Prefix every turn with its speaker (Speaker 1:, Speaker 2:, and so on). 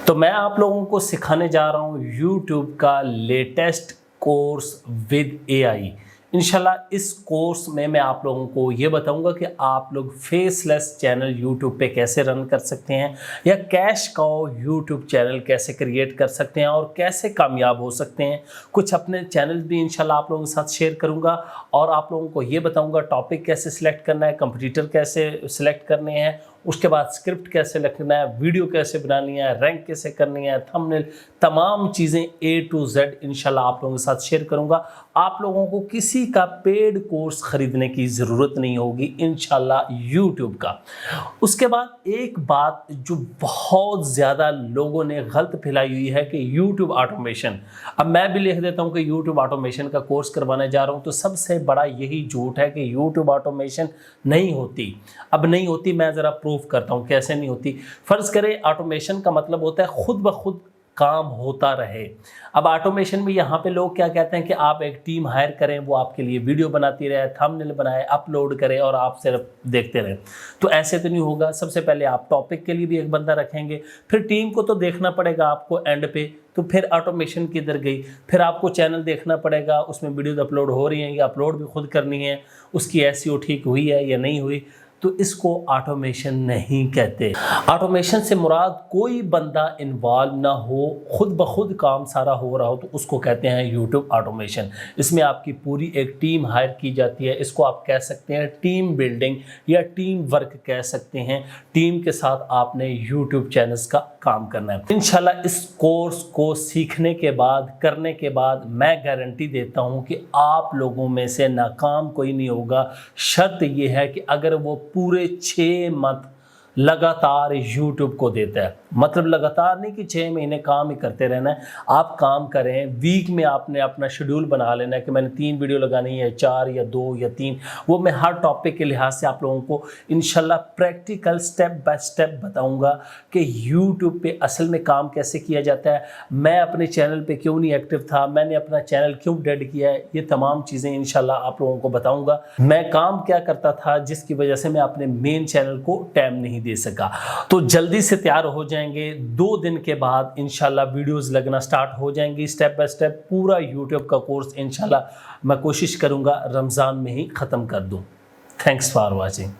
Speaker 1: तो मैं आप लोगों को सिखाने जा रहा हूँ यूट्यूब का लेटेस्ट कोर्स विद एआई। इंशाल्लाह इस कोर्स में मैं आप लोगों को ये बताऊंगा कि आप लोग फेसलेस चैनल यूट्यूब पे कैसे रन कर सकते हैं या कैश काउ यूट्यूब चैनल कैसे क्रिएट कर सकते हैं और कैसे कामयाब हो सकते हैं। कुछ अपने चैनल भी इंशाल्लाह आप लोगों के साथ शेयर करूंगा और आप लोगों को ये बताऊंगा टॉपिक कैसे सिलेक्ट करना है, कंपटीटर कैसे सिलेक्ट करने हैं, उसके बाद स्क्रिप्ट कैसे लिखना है, वीडियो कैसे बनानी है, रैंक कैसे करनी है, थंबनेल, तमाम चीज़ें A to Z इंशाल्लाह आप लोगों के साथ शेयर करूंगा। आप लोगों को किसी का पेड कोर्स ख़रीदने की ज़रूरत नहीं होगी इंशाल्लाह यूट्यूब का। उसके बाद एक बात जो बहुत ज़्यादा लोगों ने गलत फैलाई हुई है कि यूट्यूब ऑटोमेशन, अब मैं भी लिख देता हूं कि यूट्यूब ऑटोमेशन का कोर्स करवाने जा रहा हूं, तो सबसे बड़ा यही झूठ है कि यूट्यूब ऑटोमेशन नहीं होती। अब नहीं होती, मैं ज़रा प्रूफ करता हूं कैसे नहीं होती। फ़र्ज़ करें ऑटोमेशन का मतलब होता है खुद ब खुद काम होता रहे। अब ऑटोमेशन में यहाँ पे लोग क्या कहते हैं कि आप एक टीम हायर करें, वो आपके लिए वीडियो बनाती रहे, थंबनेल बनाए, अपलोड करे और आप सिर्फ देखते रहें। तो ऐसे तो नहीं होगा। सबसे पहले आप टॉपिक के लिए भी एक बंदा रखेंगे, फिर टीम को तो देखना पड़ेगा आपको एंड पे, तो फिर ऑटोमेशन किधर गई। फिर आपको चैनल देखना पड़ेगा, उसमें वीडियोज अपलोड हो रही हैं या अपलोड भी खुद करनी है, उसकी एसईओ ठीक हुई है या नहीं हुई, तो इसको ऑटोमेशन नहीं कहते। ऑटोमेशन से मुराद कोई बंदा इन्वॉल्व ना हो, खुद ब खुद काम सारा हो रहा हो, तो उसको कहते हैं यूट्यूब ऑटोमेशन। इसमें आपकी पूरी एक टीम हायर की जाती है। इसको आप कह सकते हैं टीम बिल्डिंग या टीम वर्क कह सकते हैं। टीम के साथ आपने यूट्यूब चैनल्स का काम करना है। इंशाल्लाह इस कोर्स को सीखने के बाद, करने के बाद, मैं गारंटी देता हूं कि आप लोगों में से नाकाम कोई नहीं होगा। शर्त यह है कि अगर वो पूरे 6 मंथ लगातार यूट्यूब को देता है, मतलब लगातार नहीं कि 6 महीने काम ही करते रहना है। आप काम करें, वीक में आपने अपना शेड्यूल बना लेना है कि मैंने 3 वीडियो लगानी है, 4 या 2 या 3। वो मैं हर टॉपिक के लिहाज से आप लोगों को इंशाल्लाह प्रैक्टिकल स्टेप बाय स्टेप बताऊंगा कि यूट्यूब पे असल में काम कैसे किया जाता है। मैं अपने चैनल पे क्यों नहीं एक्टिव था, मैंने अपना चैनल क्यों डेड किया है, ये तमाम चीज़ें इंशाल्लाह आप लोगों को बताऊंगा। मैं काम क्या करता था जिसकी वजह से मैं अपने मेन चैनल को टाइम नहीं दे सका। तो जल्दी से तैयार हो जाएंगे, 2 दिन के बाद इंशाल्लाह वीडियोस लगना स्टार्ट हो जाएंगी स्टेप बाय स्टेप। पूरा यूट्यूब का कोर्स इंशाल्लाह मैं कोशिश करूंगा रमज़ान में ही ख़त्म कर दूं। Thanks for watching.